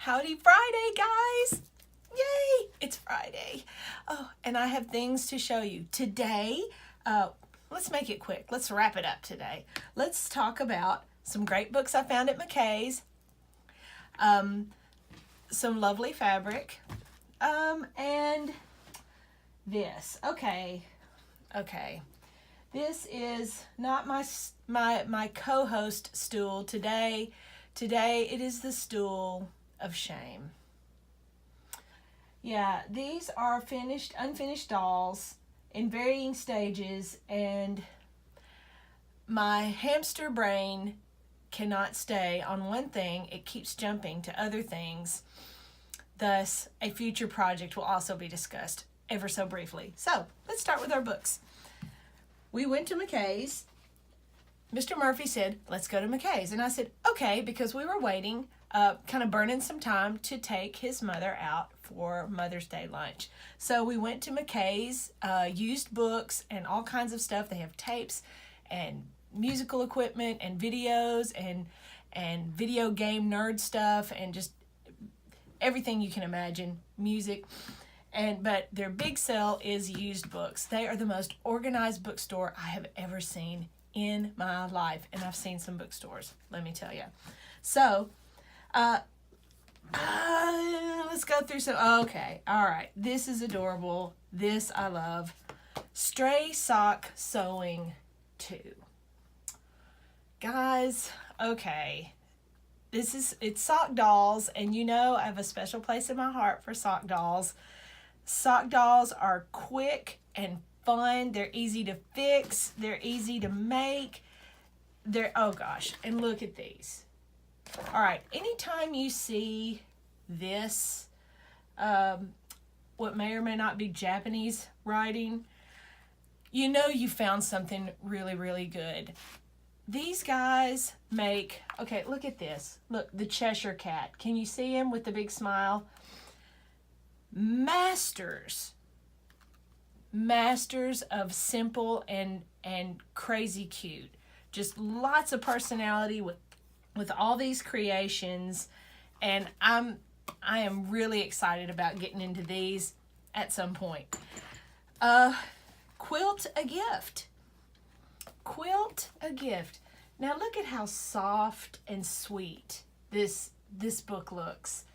Howdy Friday, guys! Yay! It's Friday. Oh, and I have things to show you. Today, let's make it quick. Let's wrap it up today. Let's talk about some great books I found at McKay's, some lovely fabric, and this. Okay. This is not my co-host Stool today. Today it is the Stool of Shame. Yeah, these are unfinished dolls in varying stages, and my hamster brain cannot stay on one thing. It keeps jumping to other things. Thus, a future project will also be discussed ever so briefly. So, let's start with our books. We went to McKay's. Mr. Murphy said, let's go to McKay's. And I said, okay, because we were waiting, kind of burning some time to take his mother out for Mother's Day lunch. So we went to McKay's, used books and all kinds of stuff. They have tapes and musical equipment and videos and video game nerd stuff and just everything you can imagine, music. But their big sell is used books. They are the most organized bookstore I have ever seen in my life. And I've seen some bookstores, let me tell you. So, let's go through some. Okay, all right. This is adorable. This I love. Stray Sock Sewing 2. Guys, okay. It's sock dolls, and you know I have a special place in my heart for sock dolls. Sock dolls are quick and fun. They're easy to fix. They're easy to make. Oh gosh, and look at these. All right, anytime you see this, what may or may not be Japanese writing, you know you found something really, really good. These guys make, okay, look at this. Look, the Cheshire Cat. Can you see him with the big smile? Masters of simple and crazy cute. Just lots of personality with all these creations, and I am really excited about getting into these at some point. Quilt a Gift. Quilt a Gift. Now look at how soft and sweet this book looks.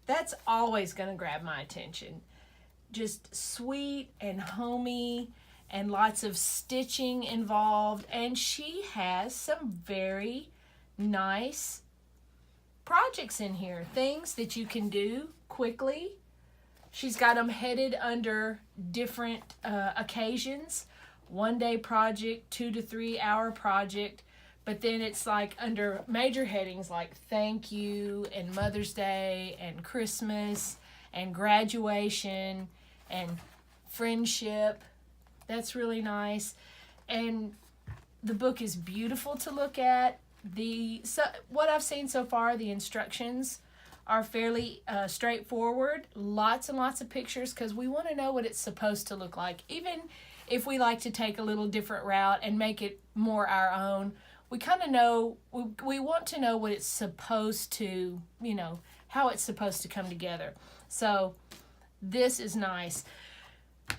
That's always going to grab my attention. Just sweet and homey and lots of stitching involved. And she has some very nice projects in here. Things that you can do quickly. She's got them headed under different occasions. 1-day project, 2 to 3 hour project. But then it's like under major headings like thank you and Mother's Day and Christmas and graduation and friendship. That's really nice. And the book is beautiful to look at. What I've seen so far, the instructions are fairly straightforward. Lots and lots of pictures because we want to know what it's supposed to look like. Even if we like to take a little different route and make it more our own, we kind of know, we want to know what it's supposed to, how it's supposed to come together. So this is nice.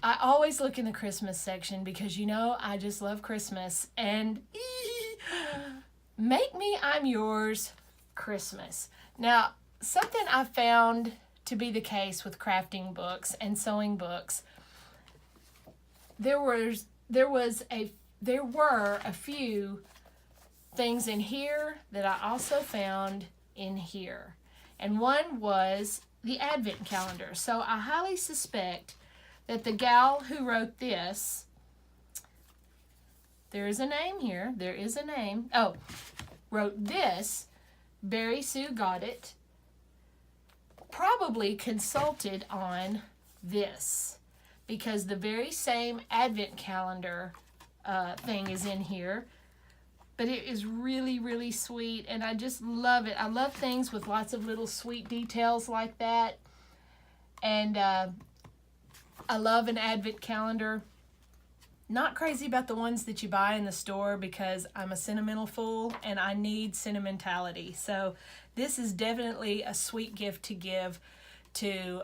I always look in the Christmas section because, I just love Christmas. And Make Me, I'm Yours, Christmas. Now, something I found to be the case with crafting books and sewing books, there were a few things in here that I also found in here. And one was the Advent calendar. So I highly suspect that the gal who wrote this, there is a name here. There is a name. Oh, wrote this, Barry Sue Got It, probably consulted on this because the very same Advent calendar thing is in here. But it is really, really sweet, and I just love it. I love things with lots of little sweet details like that. And I love an Advent calendar. Not crazy about the ones that you buy in the store because I'm a sentimental fool and I need sentimentality. So This is definitely a sweet gift to give to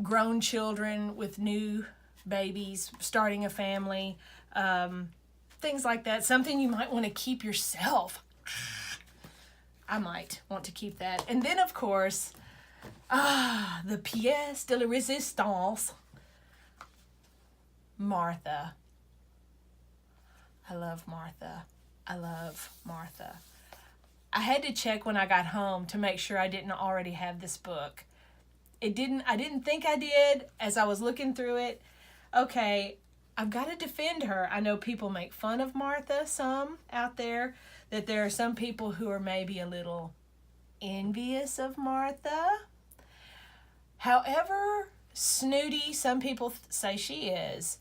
grown children with new babies, starting a family, things like that. Something you might want to keep yourself. I might want to keep that. And then, of course, the pièce de la résistance, Martha. I love Martha. I love Martha. I had to check when I got home to make sure I didn't already have this book. I didn't think I did as I was looking through it. Okay, I've got to defend her. I know people make fun of Martha, some out there, that there are some people who are maybe a little envious of Martha. However snooty some people say she is,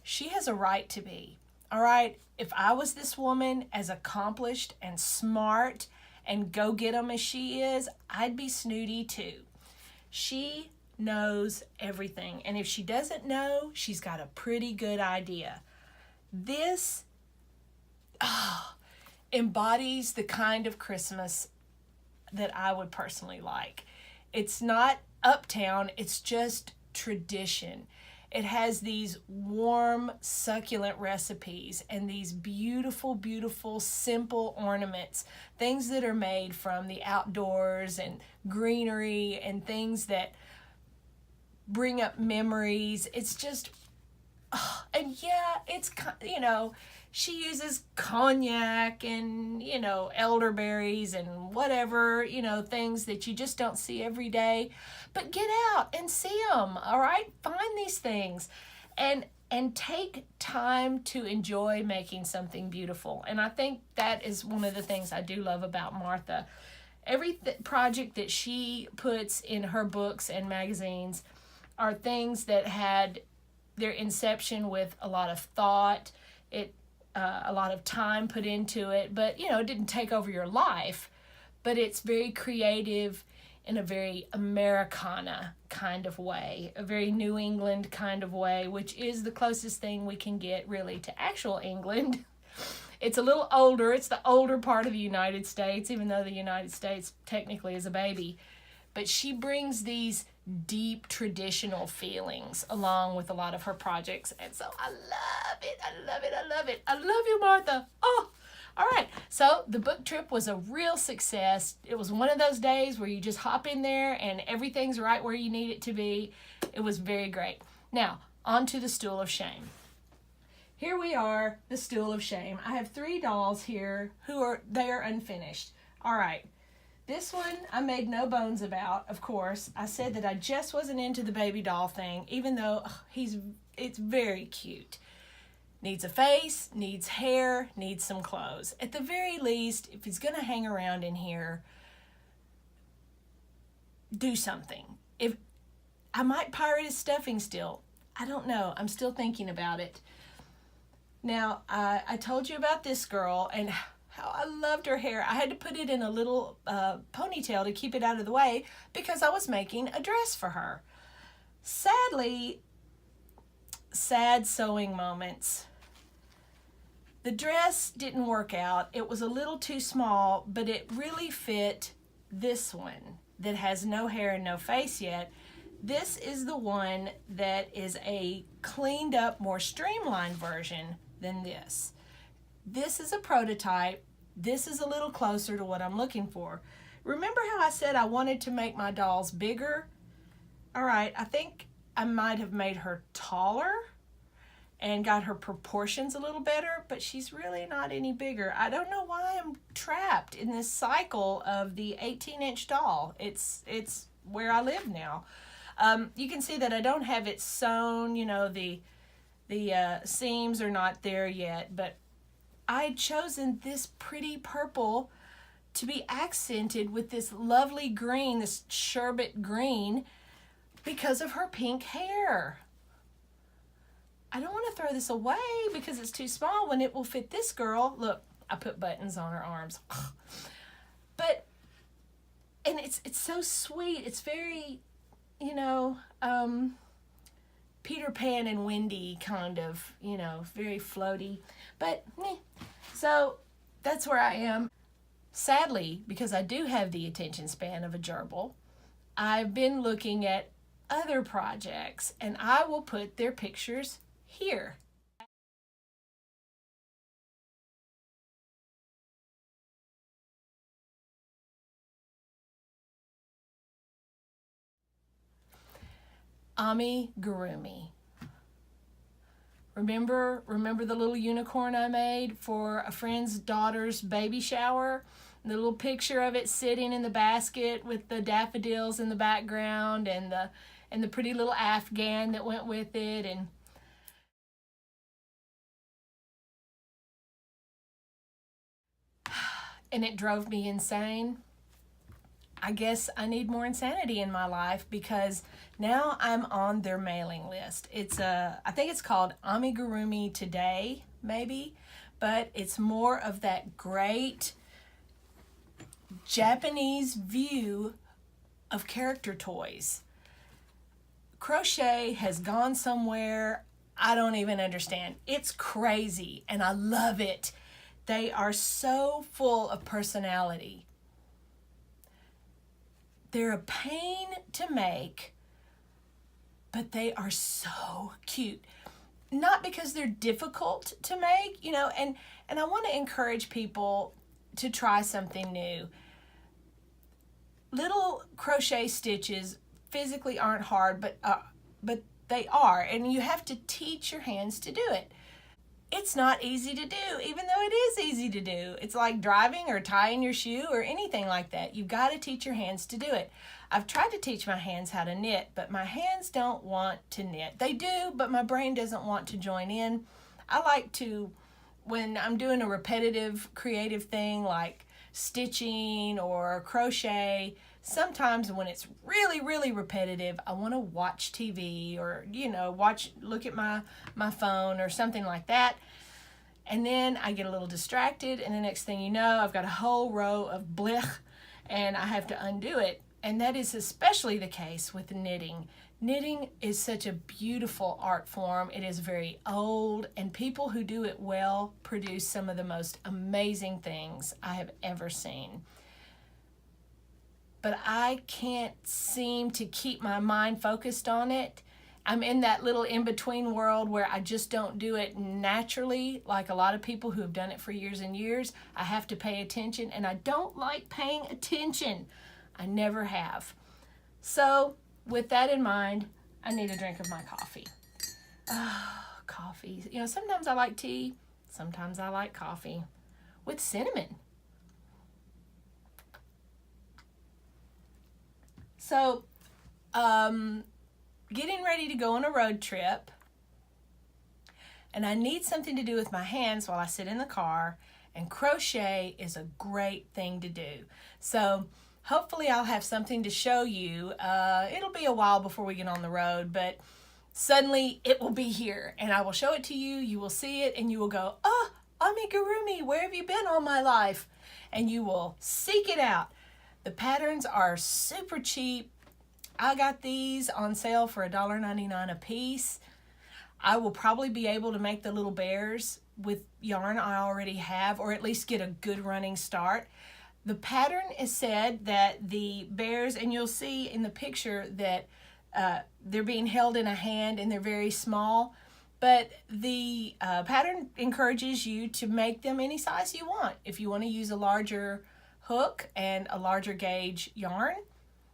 she has a right to be. All right, if I was this woman as accomplished and smart and go-get-em as she is, I'd be snooty too. She knows everything. And if she doesn't know, she's got a pretty good idea. This embodies the kind of Christmas that I would personally like. It's not uptown, it's just tradition. It has these warm, succulent recipes and these beautiful, beautiful, simple ornaments, things that are made from the outdoors and greenery and things that bring up memories. It's just, and yeah, it's, she uses cognac and, elderberries and whatever, things that you just don't see every day. But get out and see them, all right? Find these things and take time to enjoy making something beautiful. And I think that is one of the things I do love about Martha. Every project that she puts in her books and magazines are things that had their inception with a lot of thought, a lot of time put into it, but it didn't take over your life. But it's very creative in a very Americana kind of way, a very New England kind of way, which is the closest thing we can get really to actual England. It's a little older. It's the older part of the United States, even though the United States technically is a baby. But she brings these deep traditional feelings along with a lot of her projects. And so I love it. I love it. I love it. I love you, Martha. Oh, all right. So the book trip was a real success. It was one of those days where you just hop in there and everything's right where you need it to be. It was very great. Now, on to the Stool of Shame. Here we are, the Stool of Shame. I have 3 dolls here they are unfinished. All right. This one I made no bones about, of course. I said that I just wasn't into the baby doll thing, even though it's very cute. Needs a face, needs hair, needs some clothes. At the very least, if he's going to hang around in here, do something. If I might pirate his stuffing still. I don't know. I'm still thinking about it. Now, I told you about this girl and how I loved her hair. I had to put it in a little ponytail to keep it out of the way because I was making a dress for her. Sadly, sad sewing moments. The dress didn't work out. It was a little too small, but it really fit this one that has no hair and no face yet. This is the one that is a cleaned up, more streamlined version than this. This is a prototype. This is a little closer to what I'm looking for. Remember how I said I wanted to make my dolls bigger? All right, I think I might have made her taller and got her proportions a little better, but she's really not any bigger. I don't know why I'm trapped in this cycle of the 18-inch doll. It's where I live now. You can see that I don't have it sewn, the seams are not there yet, but I'd chosen this pretty purple to be accented with this lovely green, this sherbet green, because of her pink hair. I don't want to throw this away because it's too small when it will fit this girl. Look, I put buttons on her arms. But, and it's so sweet. It's very, Peter Pan and Wendy kind of, very floaty. But, so that's where I am. Sadly, because I do have the attention span of a gerbil, I've been looking at other projects, and I will put their pictures here. Amigurumi. Remember the little unicorn I made for a friend's daughter's baby shower? The little picture of it sitting in the basket with the daffodils in the background and the pretty little afghan that went with it, and it drove me insane. I guess I need more insanity in my life because now I'm on their mailing list. I think it's called Amigurumi Today, maybe, but it's more of that great Japanese view of character toys. Crochet has gone somewhere I don't even understand. It's crazy and I love it. They are so full of personality. They're a pain to make, but they are so cute. Not because they're difficult to make, and I want to encourage people to try something new. Little crochet stitches physically aren't hard, but they are, and you have to teach your hands to do it. It's not easy to do, even though it is easy to do. It's like driving or tying your shoe or anything like that. You've got to teach your hands to do it. I've tried to teach my hands how to knit, but my hands don't want to knit. They do, but my brain doesn't want to join in. I like to, when I'm doing a repetitive creative thing like stitching or crochet, sometimes when it's really, really repetitive, I want to watch TV or, look at my phone or something like that. And then I get a little distracted, and the next thing you know, I've got a whole row of blech, and I have to undo it. And that is especially the case with knitting. Knitting is such a beautiful art form. It is very old, and people who do it well produce some of the most amazing things I have ever seen. But I can't seem to keep my mind focused on it. I'm in that little in-between world where I just don't do it naturally, like a lot of people who have done it for years and years. I have to pay attention, and I don't like paying attention. I never have. So, with that in mind, I need a drink of my coffee. Coffee. Sometimes I like tea, sometimes I like coffee with cinnamon. So, getting ready to go on a road trip, and I need something to do with my hands while I sit in the car, and crochet is a great thing to do. So, hopefully I'll have something to show you. It'll be a while before we get on the road, but suddenly it will be here, and I will show it to you. You will see it, and you will go, "Oh, amigurumi, where have you been all my life?" And you will seek it out. The patterns are super cheap. I got these on sale for $1.99 a piece. I will probably be able to make the little bears with yarn I already have, or at least get a good running start. The pattern is said that the bears, and you'll see in the picture that they're being held in a hand and they're very small, but the pattern encourages you to make them any size you want. If you want to use a larger hook and a larger gauge yarn,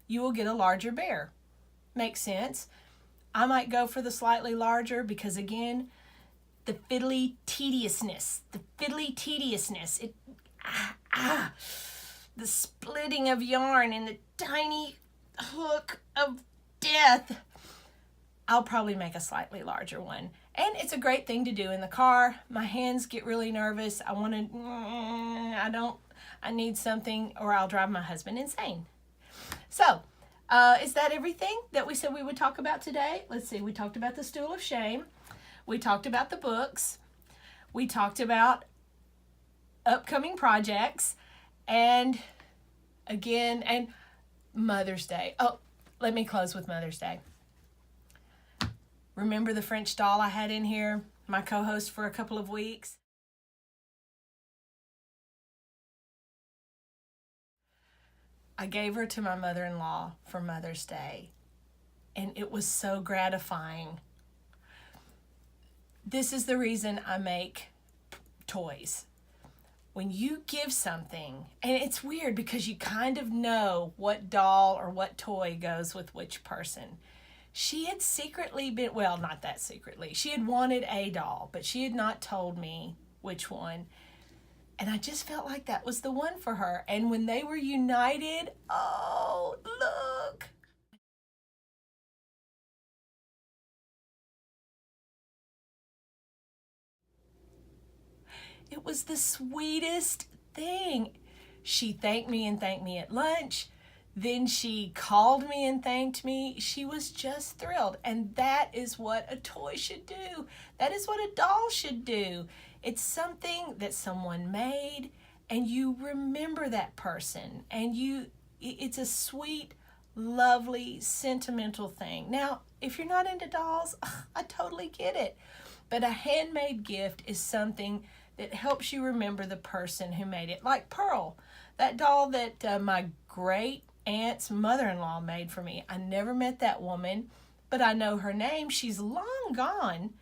you will get a larger bear. Makes sense. I might go for the slightly larger because, again, the fiddly tediousness, the splitting of yarn and the tiny hook of death. I'll probably make a slightly larger one. And it's a great thing to do in the car. My hands get really nervous. I need something, or I'll drive my husband insane. So, is that everything that we said we would talk about today? Let's see, we talked about the Stool of Shame. We talked about the books. We talked about upcoming projects. And again, and Mother's Day. Oh, let me close with Mother's Day. Remember the French doll I had in here, my co-host for a couple of weeks? I gave her to my mother-in-law for Mother's Day, and it was so gratifying. This is the reason I make toys. When you give something, and it's weird because you kind of know what doll or what toy goes with which person. She had secretly been, well, not that secretly, she had wanted a doll, but she had not told me which one. And I just felt like that was the one for her. And when they were united, oh, look. It was the sweetest thing. She thanked me at lunch. Then she called me and thanked me. She was just thrilled. And that is what a toy should do. That is what a doll should do. It's something that someone made, and you remember that person. And it's a sweet, lovely, sentimental thing. Now, if you're not into dolls, I totally get it. But a handmade gift is something that helps you remember the person who made it. Like Pearl, that doll that my great aunt's mother-in-law made for me. I never met that woman, but I know her name. She's long gone,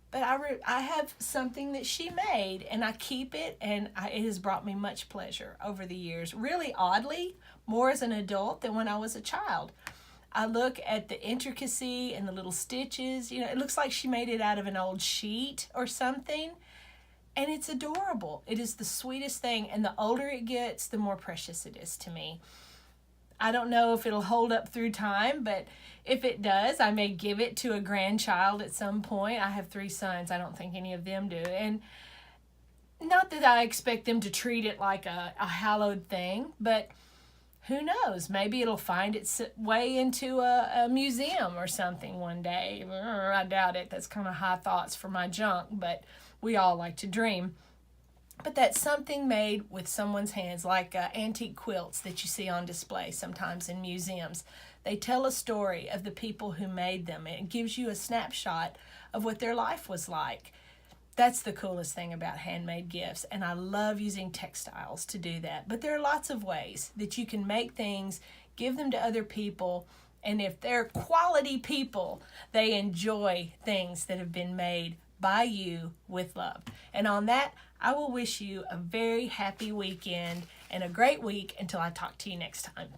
but I have something that she made, and I keep it, and it has brought me much pleasure over the years. Really oddly, more as an adult than when I was a child. I look at the intricacy and the little stitches. You know, it looks like she made it out of an old sheet or something. And it's adorable. It is the sweetest thing. And the older it gets, the more precious it is to me. I don't know if it'll hold up through time, but if it does, I may give it to a grandchild at some point. I have 3 sons. I don't think any of them do. And not that I expect them to treat it like a hallowed thing, but who knows? Maybe it'll find its way into a museum or something one day. I doubt it. That's kind of high thoughts for my junk, but we all like to dream. But that's something made with someone's hands, like antique quilts that you see on display sometimes in museums. They tell a story of the people who made them. It gives you a snapshot of what their life was like. That's the coolest thing about handmade gifts, and I love using textiles to do that. But there are lots of ways that you can make things, give them to other people, and if they're quality people, they enjoy things that have been made by you with love. And on that, I will wish you a very happy weekend and a great week until I talk to you next time.